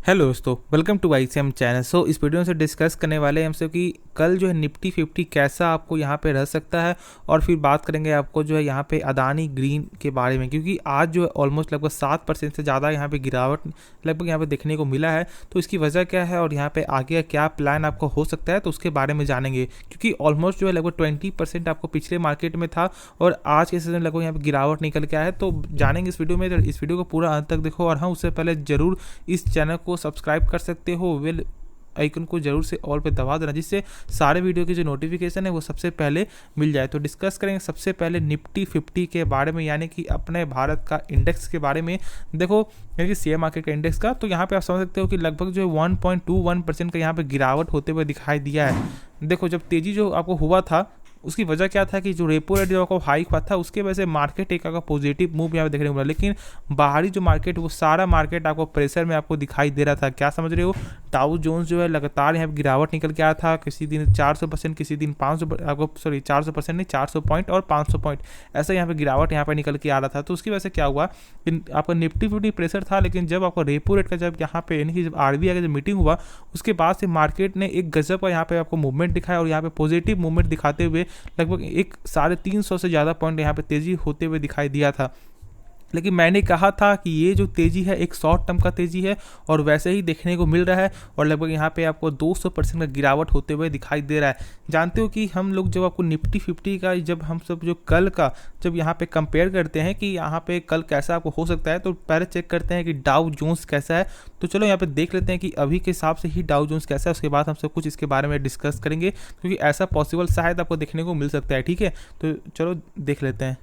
Hello दोस्तों, welcome to ICM channel. इस video में से डिस्कस करने वाले हैं हमसे कि कल जो है निफ्टी 50 कैसा आपको यहाँ पे रह सकता है, और फिर बात करेंगे आपको जो है यहाँ पे अदानी ग्रीन के बारे में, क्योंकि आज जो है ऑलमोस्ट लगभग 7% से ज़्यादा यहाँ पे गिरावट लगभग यहाँ पे देखने को मिला है। तो इसकी वजह क्या है और यहाँ पे आगे क्या प्लान आपको हो सकता है, तो उसके बारे में जानेंगे। क्योंकि ऑलमोस्ट जो है लगभग 20% आपको पिछले मार्केट में था और आज के सीजन लगभग यहाँ पे गिरावट निकल के आया है। तो जानेंगे इस वीडियो में, तो इस वीडियो को पूरा अंत तक देखो। और हाँ, उससे पहले जरूर इस चैनल को सब्सक्राइब कर सकते हो, बेल आइकन को जरूर से ऑल पे दबा देना, जिससे सारे वीडियो की जो नोटिफिकेशन है वो सबसे पहले मिल जाए। तो डिस्कस करेंगे सबसे पहले निफ्टी 50 के बारे में, यानी कि अपने भारत का इंडेक्स के बारे में। देखो, यानी कि शेयर मार्केट का इंडेक्स का, तो यहाँ पे आप समझ सकते हो कि लगभग जो 1.21% का यहाँ पे गिरावट होते हुए दिखाई दिया है। देखो, जब तेजी जो आपको हुआ था उसकी वजह क्या था कि जो रेपो रेट जो आपको हाइक हुआ था उसके वजह से मार्केट एक का पॉजिटिव मूव यहाँ पे देखने को मिला। लेकिन बाहरी जो मार्केट, वो सारा मार्केट आपको प्रेशर में आपको दिखाई दे रहा था। क्या समझ रहे हो? डाउ जोन्स जो है लगातार यहाँ पे गिरावट निकल के आया था। किसी दिन 400%, किसी दिन 500, आपको 400% नहीं, 400 पॉइंट और 500 पॉइंट, ऐसा यहाँ पे गिरावट यहाँ पे निकल के आ रहा था। तो उसकी वजह से क्या हुआ कि आपका निफ्टी 50 प्रेशर था। लेकिन जब आपको रेपो रेट का जब यहाँ पे यानी कि जब RBI का जब मीटिंग हुआ, उसके बाद से मार्केट ने एक गजब का यहाँ पे आपको मूवमेंट दिखाया, और यहाँ पे पॉजिटिव मूवमेंट दिखाते हुए लगभग 350 से ज़्यादा पॉइंट यहाँ पे तेज़ी होते हुए दिखाई दिया था। लेकिन मैंने कहा था कि ये जो तेज़ी है एक शॉर्ट टर्म का तेज़ी है, और वैसे ही देखने को मिल रहा है। और लगभग यहाँ पे आपको 200% का गिरावट होते हुए दिखाई दे रहा है। जानते हो कि हम लोग जब आपको निफ्टी 50 का जब हम सब जो कल का जब यहाँ पे कंपेयर करते हैं कि यहाँ पे कल कैसा आपको हो सकता है, तो पहले चेक करते हैं कि डाउ जोन्स कैसा है। तो चलो यहाँ पे देख लेते हैं कि अभी के हिसाब से ही डाउ जोन्स कैसा है, उसके बाद हम सब कुछ इसके बारे में डिस्कस करेंगे, क्योंकि ऐसा पॉसिबल शायद आपको देखने को मिल सकता है। ठीक है, तो चलो देख लेते हैं।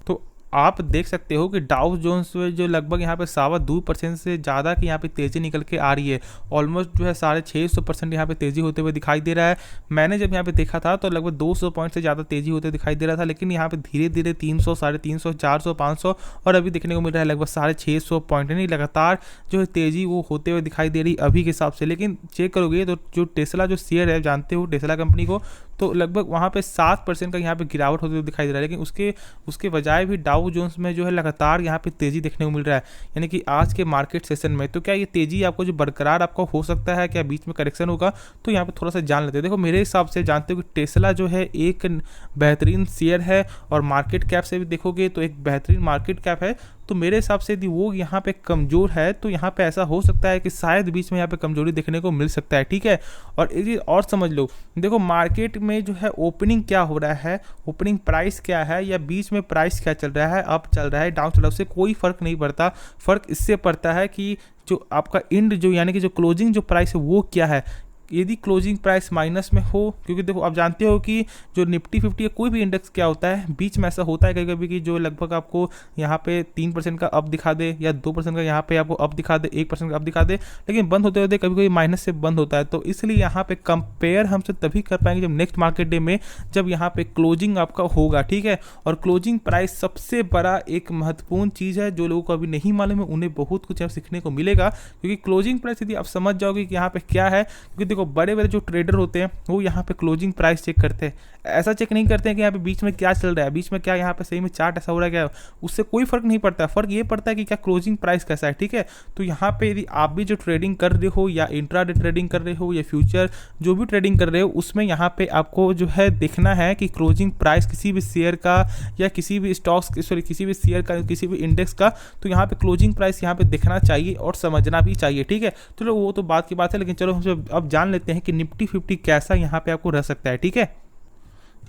तो आप देख सकते हो कि डाउ जोन्स जो लगभग यहाँ पे 2.25% से ज़्यादा की यहाँ पे तेज़ी निकल के आ रही है। ऑलमोस्ट जो है 650% यहाँ पे तेज़ी होते हुए दिखाई दे रहा है। मैंने जब यहाँ पे देखा था तो लगभग 200 पॉइंट से ज़्यादा तेज़ी होते दिखाई दे रहा था। लेकिन यहाँ पे धीरे धीरे 300, 350, 400, 500 और अभी देखने को मिल रहा है लगभग 650 पॉइंट, यानी लगातार जो है तेज़ी वो होते हुए दिखाई दे रही अभी के हिसाब से। लेकिन चेक करोगे तो जो टेस्ला जो शेयर है, जानते हो टेस्ला कंपनी को, तो लगभग वहाँ पे 7% का यहाँ पे गिरावट होते हुए दिखाई दे रहा है। लेकिन उसके बजाय भी डाउ जोन्स में जो है लगातार यहाँ पे तेज़ी देखने को मिल रहा है, यानी कि आज के मार्केट सेशन में। तो क्या ये तेज़ी आपको जो बरकरार आपको हो सकता है, क्या बीच में करेक्शन होगा? तो यहाँ पे थोड़ा सा जान लेते हैं। देखो, मेरे हिसाब से जानते हो कि टेस्ला जो है एक बेहतरीन शेयर है, और मार्केट कैप से भी देखोगे तो एक बेहतरीन मार्केट कैप है। तो मेरे हिसाब से यदि वो यहाँ पे कमज़ोर है, तो यहाँ पे ऐसा हो सकता है कि शायद बीच में यहाँ पे कमजोरी देखने को मिल सकता है। ठीक है, और एक चीज़ और समझ लो, देखो मार्केट में जो है ओपनिंग क्या हो रहा है, ओपनिंग प्राइस क्या है, या बीच में प्राइस क्या चल रहा है, अप चल रहा है, डाउन चल रहा है, उससे कोई फर्क नहीं पड़ता। फर्क इससे पड़ता है कि जो आपका इंड जो यानी कि जो क्लोजिंग जो प्राइस है वो क्या है। यदि क्लोजिंग प्राइस माइनस में हो, क्योंकि देखो आप जानते हो कि जो निफ्टी 50 या कोई भी इंडेक्स क्या होता है, बीच में ऐसा होता है कभी कभी कि जो लगभग आपको यहाँ पे 3% का अप दिखा दे, या 2% का यहाँ पे आपको अप दिखा दे, 1% का अप दिखा दे, लेकिन बंद होते होते कभी कभी माइनस से बंद होता है। तो इसलिए यहाँ पे कंपेयर हमसे तभी कर पाएंगे जब नेक्स्ट मार्केट डे में जब यहाँ पे क्लोजिंग आपका होगा। ठीक है, और क्लोजिंग प्राइस सबसे बड़ा एक महत्वपूर्ण चीज़ है, जो लोगों को अभी नहीं मालूम है उन्हें बहुत कुछ सीखने को मिलेगा। क्योंकि क्लोजिंग प्राइस यदि आप समझ जाओगे कि यहाँ पे क्या है, क्योंकि देखो बड़े बड़े जो ट्रेडर होते हैं वो यहाँ पे क्लोजिंग प्राइस चेक करते हैं, ऐसा चेक नहीं करते हैं कि यहाँ पे बीच में क्या चल रहा है, बीच में क्या यहाँ पे सही में चार्ट ऐसा हो रहा है क्या, उससे कोई फर्क नहीं पड़ता। फर्क ये पड़ता है कि क्या क्लोजिंग प्राइस कैसा है। ठीक है, तो यहाँ पे यदि आप भी जो ट्रेडिंग कर रहे हो, या इंट्राडे ट्रेडिंग कर रहे हो, या फ्यूचर जो भी ट्रेडिंग कर रहे हो, उसमें यहाँ पे आपको जो है देखना है कि क्लोजिंग प्राइस किसी भी शेयर का, या किसी भी स्टॉक्स किसी भी शेयर का, किसी भी इंडेक्स का, तो यहाँ पे क्लोजिंग प्राइस यहाँ पे देखना चाहिए और समझना भी चाहिए। ठीक है, चलो वो तो बात की बात है, लेकिन चलो हम अब जान लेते हैं कि निफ्टी 50 कैसा यहाँ पे आपको रह सकता है। ठीक है,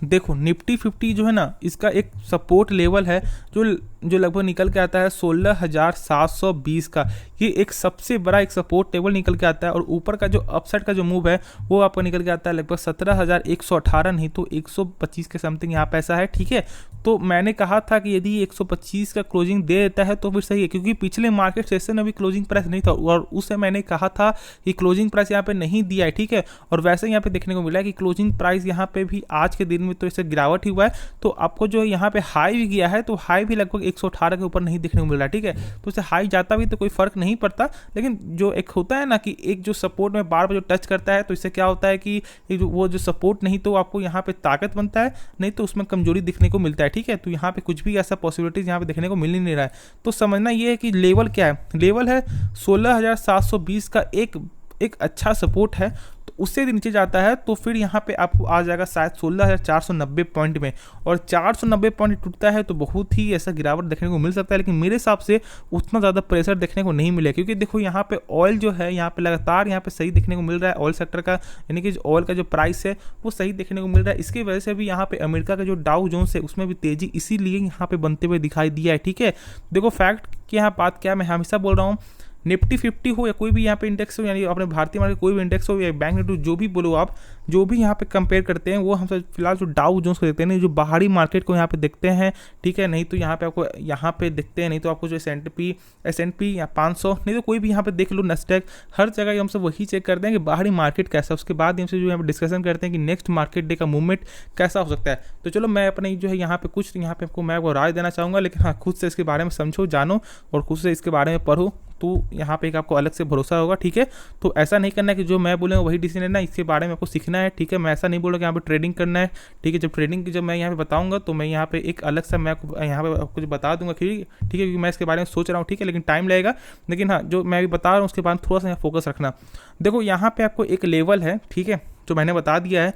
देखो निफ्टी 50 जो है ना, इसका एक सपोर्ट लेवल है जो लगभग निकल के आता है 16,720 का। ये एक सबसे बड़ा एक सपोर्ट लेवल निकल के आता है, और ऊपर का जो अपसाइड का जो मूव है वो आपको निकल के आता है लगभग 17,118, नहीं तो 125 के समथिंग यहाँ पैसा है। ठीक है, तो मैंने कहा था कि यदि 125 का क्लोजिंग दे देता है तो फिर सही है, क्योंकि पिछले मार्केट सेशन में भी क्लोजिंग प्राइस नहीं था, और उससे मैंने कहा था कि क्लोजिंग प्राइस यहाँ पे नहीं दिया है। ठीक है, और वैसे यहाँ पे देखने को मिला है कि क्लोजिंग प्राइस यहाँ पे भी आज के दिन में तो इससे गिरावट ही हुआ है। तो आपको जो है यहाँ पे हाई भी गया है, तो हाई भी लगभग 118 के ऊपर नहीं देखने को मिल रहा है, ठीक है। तो उससे हाई जाता भी तो कोई फर्क नहीं पड़ता, लेकिन जो एक होता है ना कि एक जो सपोर्ट में बार बार जो टच करता है, तो इससे क्या होता है कि वो जो सपोर्ट नहीं तो आपको यहाँ पे ताकत बनता है, नहीं तो उसमें कमजोरी दिखने को मिलता है, ठीक है। तो यहाँ पे कुछ भी ऐसा पॉसिबिलिटीज यहाँ पे देखने को मिल ही नहीं रहा है। तो समझना ये है कि लेवल क्या है, लेवल है 16,720 का एक अच्छा सपोर्ट है। तो उससे नीचे जाता है तो फिर यहाँ पे आपको आ जाएगा शायद 16,490 पॉइंट में, और 490 पॉइंट टूटता है तो बहुत ही ऐसा गिरावट देखने को मिल सकता है। लेकिन मेरे हिसाब से उतना ज़्यादा प्रेशर देखने को नहीं मिलेगा, क्योंकि देखो यहाँ पे ऑयल जो है यहाँ पे लगातार यहाँ पे सही देखने को मिल रहा है, ऑयल सेक्टर का यानी कि ऑयल का जो प्राइस है वो सही देखने को मिल रहा है। इसकी वजह से भी यहाँ पे अमेरिका का जो डाउ जोन्स है उसमें भी तेजी इसीलिए यहाँ पे बनते हुए दिखाई दिया है, ठीक है। देखो फैक्ट की यहाँ बात क्या है, मैं हमेशा बोल रहा हूँ, निफ्टी 50 हो या कोई भी यहाँ पे इंडेक्स हो, यानी अपने भारतीय मार्केट कोई भी इंडेक्स हो या बैंक निफ्टी, जो भी बोलो आप, जो भी यहाँ पे कंपेयर करते हैं वो हम सब फिलहाल जो डाउ जोन्स को देखते हैं, नहीं जो बाहरी मार्केट को यहाँ पे देखते हैं, ठीक है। नहीं तो यहाँ पे आपको यहाँ पे देखते हैं, नहीं तो आपको जो S&P या 500, नहीं तो कोई भी यहाँ पे देख लो, नस्डैक, हर जगह हम सब वही चेक करते हैं कि बाहरी मार्केट कैसा है। उसके बाद हमसे जो यहाँ पे डिस्कशन करते हैं कि नेक्स्ट मार्केट डे का मूवमेंट कैसा हो सकता है। तो चलो मैं अपने जो है यहाँ पे कुछ यहाँ पे आपको मैं राय देना चाहूँगा, लेकिन हाँ खुद से इसके बारे में समझो, जानो और खुद से इसके बारे में पढ़ो, तो यहाँ पे एक आपको अलग से भरोसा होगा, ठीक है। तो ऐसा नहीं करना है कि जो मैं बोलूँगा वही डिसीजन है ना, इसके बारे में आपको सीखना है, ठीक है। मैं ऐसा नहीं बोल रहा कि यहाँ पे ट्रेडिंग करना है, ठीक है। जब मैं यहाँ पे बताऊँगा तो मैं यहाँ पे एक अलग सा मैं यहाँ पे आपको जो बता दूंगा, ठीक है, क्योंकि मैं इसके बारे में सोच रहा हूँ, ठीक है, लेकिन टाइम लगेगा। लेकिन हाँ जो मैं अभी बता रहा हूँ उसके बाद थोड़ा सा यहाँ फोकस रखना। देखो यहाँ पे आपको एक लेवल है, ठीक है, जो मैंने बता दिया है।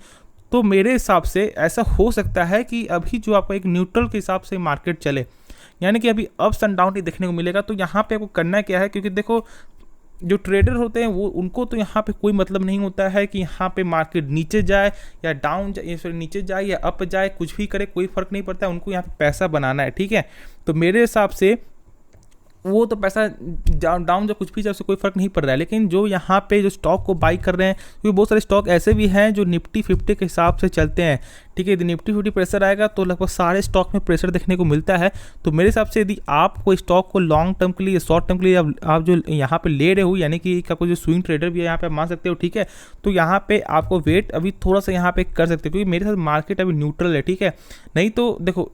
तो मेरे हिसाब से ऐसा हो सकता है कि अभी जो आपको एक न्यूट्रल के हिसाब से मार्केट चले, यानी कि अभी अप्स एंड डाउन ही देखने को मिलेगा। तो यहाँ पे आपको करना क्या है, क्योंकि देखो जो ट्रेडर होते हैं वो उनको तो यहाँ पे कोई मतलब नहीं होता है कि यहाँ पे मार्केट नीचे जाए या डाउन जाए, सॉरी नीचे जाए या अप जाए, कुछ भी करे कोई फर्क नहीं पड़ता है, उनको यहाँ पे पैसा बनाना है, ठीक है। तो मेरे हिसाब से वो तो पैसा डाउन जो कुछ भी जाए उससे कोई फर्क नहीं पड़ रहा है। लेकिन जो यहाँ पे जो स्टॉक को बाई कर रहे हैं, क्योंकि बहुत सारे स्टॉक ऐसे भी हैं जो निफ्टी 50 के हिसाब से चलते हैं, ठीक है। यदि निफ्टी 50 प्रेशर आएगा तो लगभग सारे स्टॉक में प्रेशर देखने को मिलता है। तो मेरे हिसाब से यदि आप कोई स्टॉक को लॉन्ग टर्म के लिए, शॉर्ट टर्म के लिए आप जो यहाँ पे ले रहे हो, यानी कि आपको जो स्विंग ट्रेडर भी है यहाँ पे आप मान सकते हो, ठीक है। तो यहाँ पे आपको वेट अभी थोड़ा सा यहाँ पे कर सकते हो, क्योंकि मेरे साथ मार्केट अभी न्यूट्रल है, ठीक है। नहीं तो देखो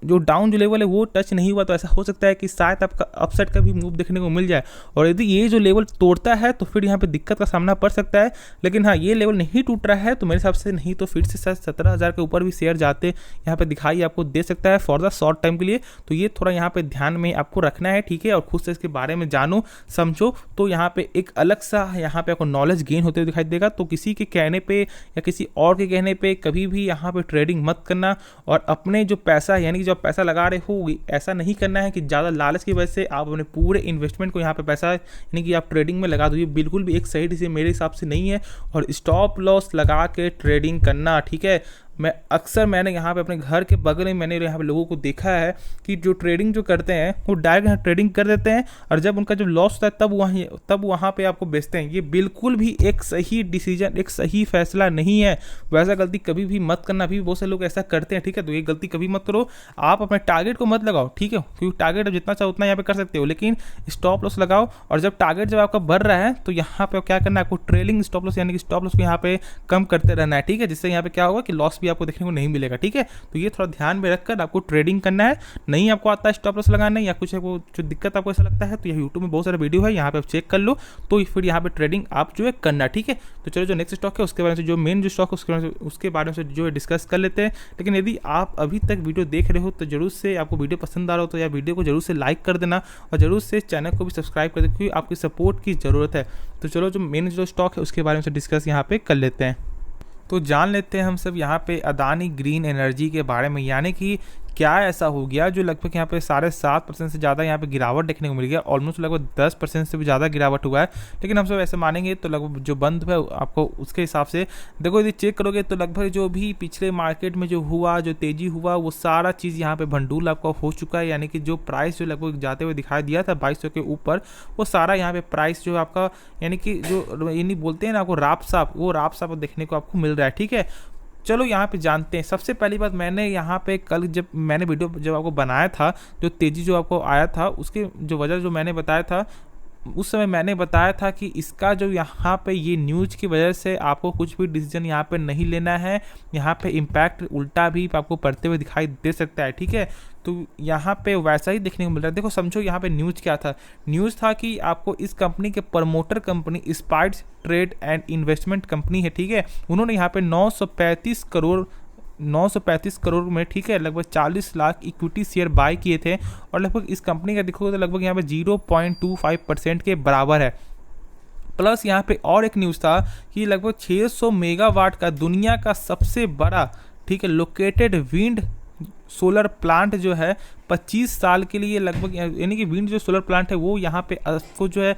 जो डाउन जो लेवल है वो टच नहीं हुआ, तो ऐसा हो सकता है कि शायद आपका अपसाइड का भी मूव देखने को मिल जाए। और यदि ये जो लेवल तोड़ता है तो फिर यहाँ पे दिक्कत का सामना पड़ सकता है। लेकिन हाँ ये लेवल नहीं टूट रहा है तो मेरे हिसाब से नहीं तो फिर से शायद 17,000 के ऊपर भी शेयर जाते यहाँ पे दिखाई आपको दे सकता है फॉर द शॉर्ट टाइम के लिए। तो ये थोड़ा यहाँ पे ध्यान में आपको रखना है, ठीक है। और खुद से इसके बारे में जानो समझो, तो यहाँ पे एक अलग सा यहाँ पे आपको नॉलेज गेन होते हुए दिखाई देगा। तो किसी के कहने पे या किसी और के कहने पे कभी भी यहाँ पे ट्रेडिंग मत करना, और अपने जो पैसा यानी कि जो पैसा लगा रहे हो ऐसा नहीं करना है कि ज़्यादा लालच की वजह से आप अपने पूरे इन्वेस्टमेंट को यहाँ पे पैसा यानी कि आप ट्रेडिंग में लगा दो। ये बिल्कुल भी एक सही डिसीजन मेरे हिसाब से नहीं है। और स्टॉप लॉस लगा के ट्रेडिंग करना, ठीक है। मैंने यहाँ पे अपने घर के बगल में मैंने यहाँ पे लोगों को देखा है कि जो ट्रेडिंग जो करते हैं वो डायरेक्ट यहाँ ट्रेडिंग कर देते हैं, और जब उनका जब लॉस होता है तब वहाँ पे आपको बेचते हैं। ये बिल्कुल भी एक सही डिसीजन, एक सही फैसला नहीं है। वैसा गलती कभी भी मत करना। अभी बहुत से लोग ऐसा करते हैं, ठीक है। तो ये गलती कभी मत करो। आप अपने टारगेट को मत लगाओ, ठीक है, क्योंकि टारगेट जितना चाहो उतना यहाँ पे कर सकते हो, लेकिन स्टॉप लॉस लगाओ। और जब टारगेट जब आपका बढ़ रहा है तो यहाँ पे क्या करना है, आपको ट्रेलिंग स्टॉप लॉस यानी कि स्टॉप लॉस को यहाँ पे कम करते रहना है, ठीक है। जिससे यहाँ पे क्या होगा कि लॉस भी आपको देखने को नहीं मिलेगा, ठीक है। तो ये थोड़ा ध्यान में रखकर आपको ट्रेडिंग करना है। नहीं आपको आता है स्टॉप लॉस लगाना या कुछ आपको जो दिक्कत आपको ऐसा लगता है तो यूट्यूब में बहुत सारे वीडियो है, यहाँ पे आप चेक कर लो। तो फिर यहाँ पे ट्रेडिंग आप जो है करना, ठीक है। तो चलो जो नेक्स्ट स्टॉक है उसके बारे में, जो मेन जो स्टॉक है उसके बारे में जो है डिस्कस कर लेते हैं। लेकिन यदि आप अभी तक वीडियो देख रहे हो तो जरूर से आपको वीडियो पसंद आ रहा हो तो यार वीडियो को जरूर से लाइक कर देना, और जरूर से चैनल को भी सब्सक्राइब कर देना, क्योंकि आपकी सपोर्ट की ज़रूरत है। तो चलो जो मेन जो स्टॉक है उसके बारे में डिस्कस यहाँ पे कर लेते हैं। तो जान लेते हैं हम सब यहाँ पे अदानी ग्रीन एनर्जी के बारे में, यानी कि क्या ऐसा हो गया जो लगभग यहाँ पे 7.5% से ज़्यादा यहाँ पे गिरावट देखने को मिल गया। ऑलमोस्ट लगभग 10% से भी ज़्यादा गिरावट हुआ है। लेकिन हम सब ऐसे मानेंगे तो लगभग जो बंद हुआ आपको उसके हिसाब से देखो, यदि चेक करोगे तो लगभग जो भी पिछले मार्केट में जो हुआ, जो तेज़ी हुआ, वो सारा चीज़ यहाँ पे भंडूल आपका हो चुका है। यानी कि जो प्राइस जो लगभग जाते हुए दिखाई दिया था 2200 के ऊपर, वो सारा यहाँ पे प्राइस जो आपका यानी कि जो यानी बोलते हैं ना आपको राप साफ देखने को आपको मिल रहा है, ठीक है। चलो यहाँ पे जानते हैं। सबसे पहली बात, मैंने यहाँ पे कल जब मैंने वीडियो जब आपको बनाया था, जो तेज़ी जो आपको आया था उसके जो वजह जो मैंने बताया था, उस समय मैंने बताया था कि इसका जो यहाँ पे ये न्यूज़ की वजह से आपको कुछ भी डिसीजन यहाँ पे नहीं लेना है, यहाँ पे इम्पैक्ट उल्टा भी आपको पड़ते हुए दिखाई दे सकता है, ठीक है। तो यहाँ पे वैसा ही देखने को मिल रहा है। देखो समझो यहाँ पे न्यूज़ क्या था, न्यूज़ था कि आपको इस कंपनी के promoter company spice trade and investment company है, ठीक है, उन्होंने यहाँ पे 935 करोड़ में, ठीक है, लगभग 40 लाख इक्विटी शेयर बाय किए थे और लगभग इस कंपनी का देखोगे तो लगभग यहाँ पे 0.25% के बराबर है। प्लस यहाँ पे और एक न्यूज़ था कि लगभग 600 मेगावाट का दुनिया का सबसे बड़ा, ठीक है, लोकेटेड विंड सोलर प्लांट जो है 25 साल के लिए लगभग, यानी कि विंड जो सोलर प्लांट है वो यहाँ पे आपको जो है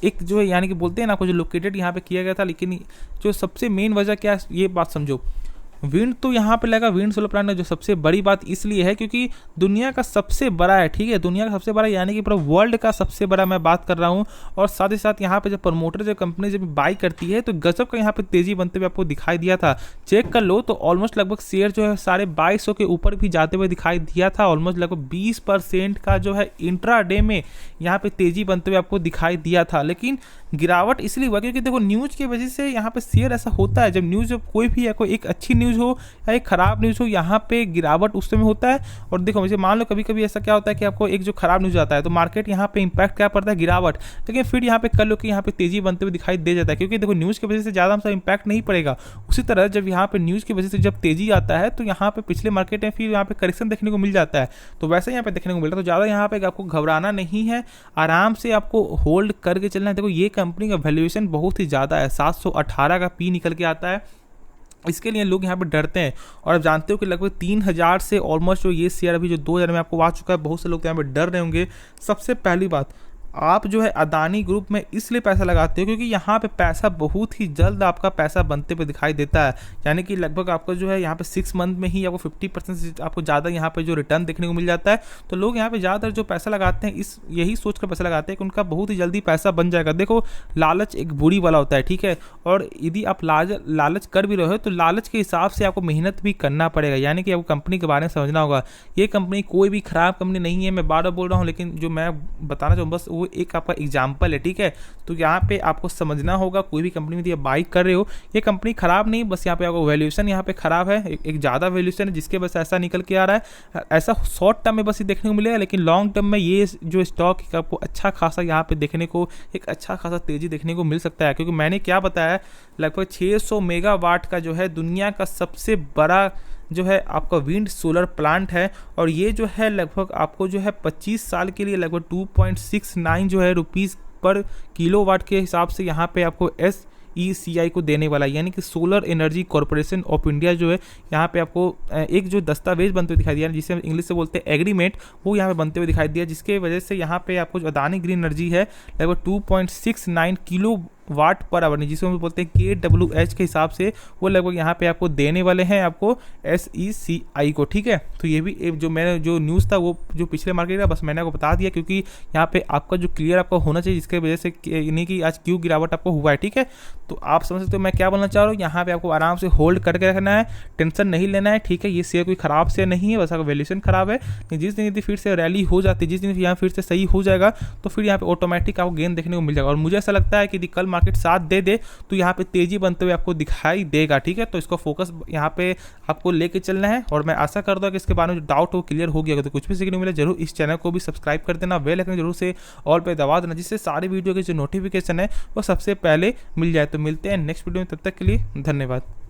एक जो है यानी कि बोलते हैं ना, आपको जो लोकेटेड यहाँ पे किया गया था। लेकिन जो सबसे मेन वजह क्या है ये बात समझो, विंड तो यहाँ पे लगा, विंड सोलर प्लांट जो सबसे बड़ी बात इसलिए है क्योंकि दुनिया का सबसे बड़ा है, ठीक है, दुनिया का सबसे बड़ा यानी कि पूरा वर्ल्ड का सबसे बड़ा मैं बात कर रहा हूँ। और साथ ही साथ यहाँ पे जब प्रमोटर जो कंपनी जब बाई करती है तो गजब का यहाँ पे तेजी बनते हुए आपको दिखाई दिया था। चेक कर लो तो ऑलमोस्ट लगभग शेयर जो है 2250 के ऊपर भी जाते हुए दिखाई दिया था। ऑलमोस्ट लगभग 20% का जो है इंट्रा डे में यहाँ पे तेजी बनते हुए आपको दिखाई दिया था। लेकिन गिरावट इसलिए हुआ क्योंकि देखो न्यूज़ की वजह से यहाँ पे शेयर ऐसा होता है, जब न्यूज़ कोई भी है, कोई एक अच्छी न्यूज़ हो या एक खराब न्यूज़ हो, यहाँ पे गिरावट उस समय होता है। और देखो मुझे मान लो कभी कभी ऐसा क्या होता है कि आपको एक जो खराब न्यूज़ आता है तो मार्केट यहाँ पे इंपैक्ट क्या पड़ता है, गिरावट। लेकिन फिर यहाँ पे कर लो कि यहाँ पे तेजी बनते हुए दिखाई दे जाता है क्योंकि देखो न्यूज़ की वजह से ज़्यादा हमसे इंपैक्ट नहीं पड़ेगा। उसी तरह जब यहाँ पे न्यूज़ की वजह से जब तेजी आता है तो यहाँ पे पिछले मार्केट में फिर यहाँ पे करेक्शन देखने को मिल जाता है, तो वैसे यहाँ पे देखने को मिल रहा है। तो ज़्यादा यहाँ पे आपको घबराना नहीं है, आराम से आपको होल्ड करके चलना है। देखो ये कंपनी का वैल्यूएशन बहुत ही ज़्यादा है, 718 का पी निकल के आता है, इसके लिए लोग यहाँ पे डरते हैं। और आप जानते हो कि लगभग 3000 से ऑलमोस्ट जो ये शेयर अभी जो 2000 में आपको आ चुका है, बहुत से लोग यहाँ पे डर रहे होंगे। सबसे पहली बात, आप जो है अदानी ग्रुप में इसलिए पैसा लगाते हो क्योंकि यहाँ पे पैसा बहुत ही जल्द आपका पैसा बनते पे दिखाई देता है, यानी कि लगभग आपको जो है यहाँ पे 6 मंथ में ही आपको 50% से आपको ज़्यादा यहाँ पे जो रिटर्न देखने को मिल जाता है। तो लोग यहाँ पे ज़्यादातर जो पैसा लगाते हैं इस यही सोच कर पैसा लगाते हैं कि उनका बहुत ही जल्दी पैसा बन जाएगा। देखो लालच एक बुरी वाला होता है, ठीक है, और यदि आप लालच कर भी रहे हो तो लालच के हिसाब से आपको मेहनत भी करना पड़ेगा, यानी कि आपको कंपनी के बारे में समझना होगा। ये कंपनी कोई भी खराब कंपनी नहीं है, मैं बार बार बोल रहा हूँ, लेकिन जो मैं बताना चाहूँ बस वो एक आपका एग्जाम्पल है, ठीक है। तो यहाँ पे आपको समझना होगा, कोई भी कंपनी में बाई कर रहे हो, ये कंपनी खराब नहीं, बस यहाँ पे आपको वैल्यूएशन यहाँ पे खराब है, एक ज़्यादा वैल्यूएशन है जिसके बस ऐसा निकल के आ रहा है। ऐसा शॉर्ट टर्म में बस ये देखने को मिलेगा, लेकिन लॉन्ग टर्म में ये जो स्टॉक है आपको अच्छा खासा यहाँ पे देखने को एक अच्छा खासा तेजी देखने को मिल सकता है। क्योंकि मैंने क्या बताया, लगभग 600 मेगावाट का जो है दुनिया का सबसे बड़ा जो है आपका विंड सोलर प्लांट है, और ये जो है लगभग आपको जो है 25 साल के लिए लगभग 2.69 जो है रुपीज़ पर किलोवाट के हिसाब से यहाँ पे आपको SECI को देने वाला है, यानी कि solar energy corporation of India जो है यहाँ पे आपको एक जो दस्तावेज बनते हुए दिखाई दिया, जिसे हम इंग्लिश से बोलते हैं एग्रीमेंट, वो यहाँ पे बनते हुए दिखाई दिया, जिसके वजह से यहाँ पे आपको जो अदानी ग्रीन एनर्जी है लगभग 2.69 किलो वाट पर आवर, जिसे हम बोलते हैं KWH के हिसाब से, वो लगभग यहाँ पे आपको देने वाले हैं आपको SECI को, ठीक है। तो ये भी जो मैंने जो न्यूज़ था वो जो पिछले मार्केट का बस मैंने आपको बता दिया, क्योंकि यहाँ पे आपका जो क्लियर आपको होना चाहिए, जिसके वजह से नहीं कि आज क्यों गिरावट आपको हुआ है, ठीक है। तो आप समझ सकते हो मैं क्या बोलना चाह रहा हूँ। यहाँ पे आपको आराम से होल्ड करके रखना है, टेंशन नहीं लेना है, ठीक है। ये शेयर कोई खराब शेयर नहीं है, बस आपका वैल्यूएशन खराब है। जिस दिन यदि फिर से रैली हो जाती है, जिस दिन यहाँ फिर से सही हो जाएगा, तो फिर यहाँ पे ऑटोमेटिक आपको गेन देखने को मिल जाएगा। और मुझे ऐसा लगता है कि यदि कल मार्केट साथ दे दे तो यहाँ पे तेजी बनते हुए आपको दिखाई देगा, ठीक है। तो इसको फोकस यहाँ पे आपको लेके चलना है, और मैं आशा करता हूँ कि इसके बारे में जो डाउट हो क्लियर हो गया। तो कुछ भी सीखने को मिले जरूर इस चैनल को भी सब्सक्राइब कर देना, बेल आइकन जरूर से ऑल पे दबा देना, जिससे सारी वीडियो के जो नोटिफिकेशन है वो सबसे पहले मिल जाए। तो मिलते हैं नेक्स्ट वीडियो में, तब तक के लिए धन्यवाद।